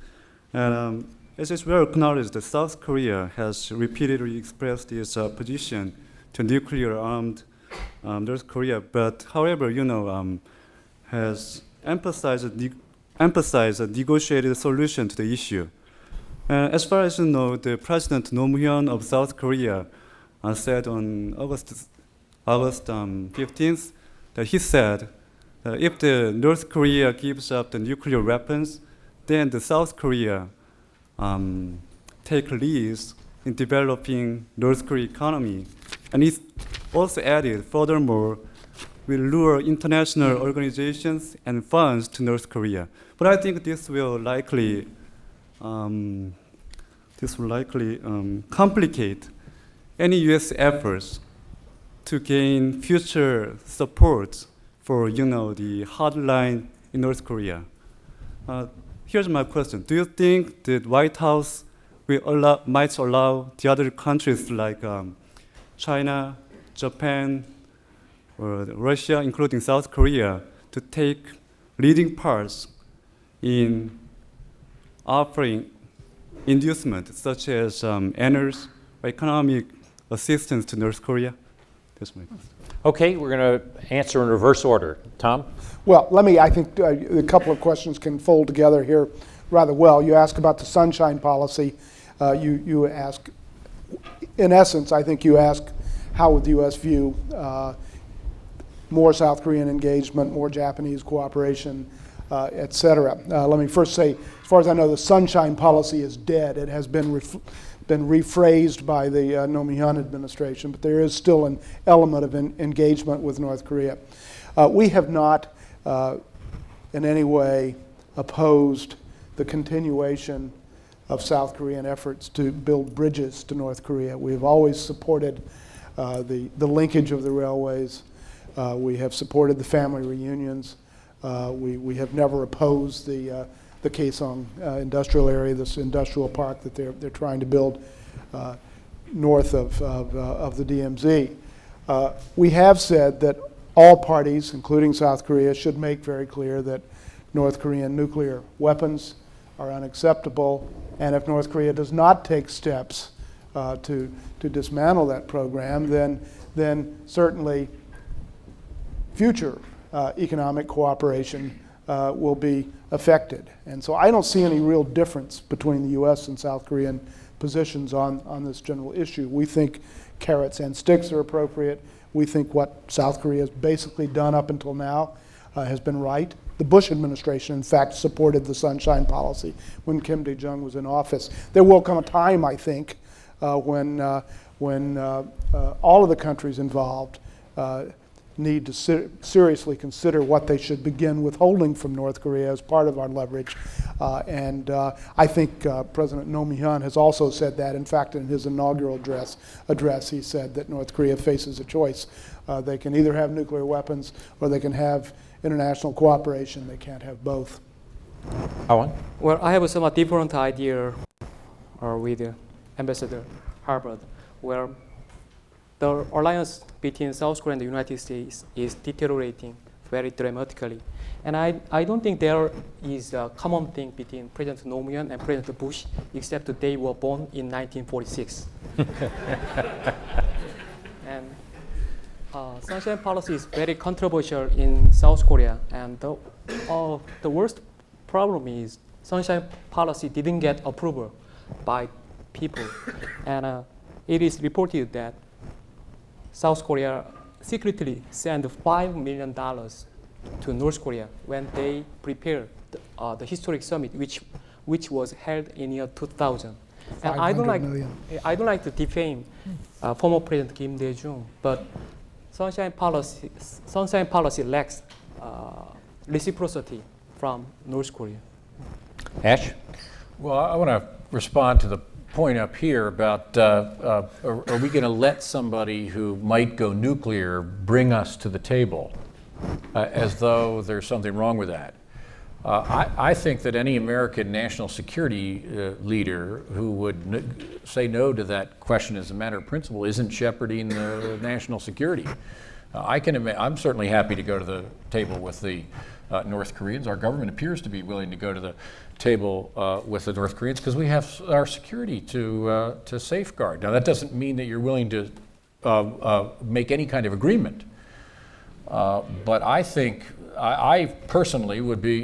And it is well acknowledged that South Korea has repeatedly expressed its position to nuclear-armed North Korea, but however, has emphasized a negotiated solution to the issue. As far as you know, the President Roh Moo-hyun of South Korea said on August 15th that he said if the North Korea gives up the nuclear weapons, then the South Korea take leads in developing North Korean economy. And he also added, furthermore, will lure international organizations and funds to North Korea. But I think this will likely complicate any U.S. efforts to gain future support for the hardline in North Korea. Here's my question. Do you think the White House might allow the other countries like China, Japan, or Russia, including South Korea, to take leading parts in offering inducement, such as energy or economic assistance to North Korea? That's my question. Okay, we're going to answer in reverse order. Tom? Well, I think a couple of questions can fold together here rather well. You ask about the Sunshine Policy. You ask, in essence, I think you ask how would the U.S. view more South Korean engagement, more Japanese cooperation, et cetera. Let me first say, as far as I know, the Sunshine Policy is dead. It has been rephrased by the Roh Moo-hyun administration, but there is still an element of engagement with North Korea. We have not in any way opposed the continuation of South Korean efforts to build bridges to North Korea. We have always supported the linkage of the railways. We have supported the family reunions. We have never opposed the Kaesong industrial area, this industrial park that they're trying to build north of the DMZ. We have said that all parties, including South Korea, should make very clear that North Korean nuclear weapons are unacceptable, and if North Korea does not take steps to dismantle that program, then certainly future economic cooperation will be affected. And so I don't see any real difference between the U.S. and South Korean positions on this general issue. We think carrots and sticks are appropriate. We think what South Korea has basically done up until now has been right. The Bush administration, in fact, supported the Sunshine Policy when Kim Dae-jung was in office. There will come a time, I think, when all of the countries involved need to seriously consider what they should begin withholding from North Korea as part of our leverage. I think President Roh Moo-hyun has also said that. In fact, in his inaugural address, he said that North Korea faces a choice. They can either have nuclear weapons or they can have international cooperation. They can't have both. Owen? Well, I have a somewhat different idea with Ambassador Hubbard, where the alliance between South Korea and the United States is deteriorating very dramatically. And I don't think there is a common thing between President Roh Moo-hyun and President Bush, except that they were born in 1946. And Sunshine Policy is very controversial in South Korea. And the worst problem is Sunshine Policy didn't get approval by people. And it is reported that South Korea secretly sent $5 million to North Korea when they prepared the historic summit, which was held in year 2000. And I don't like to defame former President Kim Dae-jung, but Sunshine Policy lacks reciprocity from North Korea. Ash? Well, I want to respond to the point up here about are we going to let somebody who might go nuclear bring us to the table as though there's something wrong with that. I think that any American national security leader who would say no to that question as a matter of principle isn't shepherding the national security. I'm certainly happy to go to the table with the North Koreans. Our government appears to be willing to go to the table with the North Koreans because we have our security to safeguard. Now, that doesn't mean that you're willing to make any kind of agreement. But I think I personally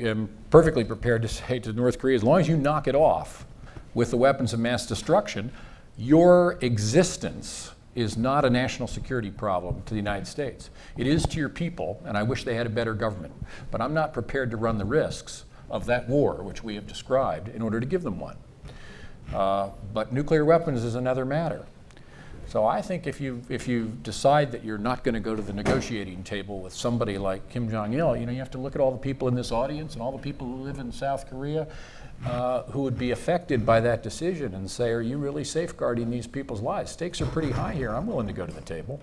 am perfectly prepared to say to North Korea, as long as you knock it off with the weapons of mass destruction, your existence is not a national security problem to the United States. It is to your people, and I wish they had a better government. But I'm not prepared to run the risks of that war, which we have described, in order to give them one. But nuclear weapons is another matter. So I think if you decide that you're not going to go to the negotiating table with somebody like Kim Jong-il, you have to look at all the people in this audience and all the people who live in South Korea who would be affected by that decision and say, are you really safeguarding these people's lives? Stakes are pretty high here. I'm willing to go to the table.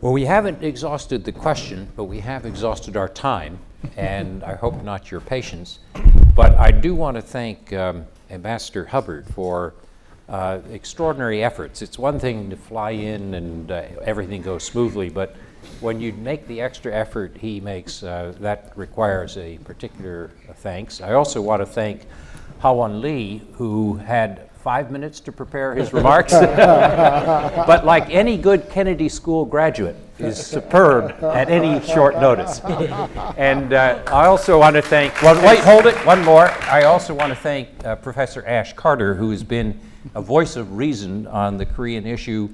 Well, we haven't exhausted the question, but we have exhausted our time, and I hope not your patience. But I do want to thank Ambassador Hubbard for extraordinary efforts. It's one thing to fly in and everything goes smoothly, but when you make the extra effort he makes, that requires a particular thanks. I also want to thank Ha-won Lee, who had 5 minutes to prepare his remarks, but like any good Kennedy School graduate, is superb at any short notice. And I also want to thank, well, wait, hold it, one more. I also want to thank Professor Ash Carter, who has been a voice of reason on the Korean issue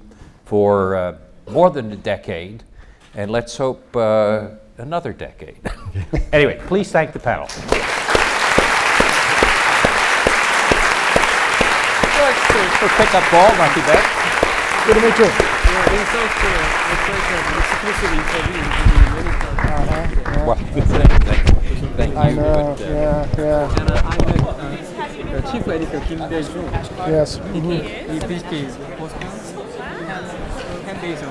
for more than a decade, and let's hope another decade. Anyway, please thank the panel. For pick-up ball, not too bad. Good to meet you. Yeah, in South Korea, it's like an exclusive interview in many countries. Thank you. I know, yeah. And I met the chief editor Kim Dae-jung. Yes. He visited Boston 10 days ago.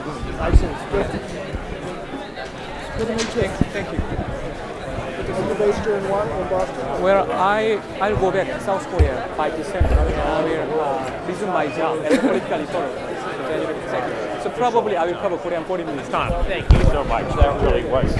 Good to meet you. Thank you. Are you based here in Boston? Well, I'll go back to South Korea by December. I will resume my job as a political reporter. So probably I will cover Korean foreign ministry. Tom, thank you so much. That really was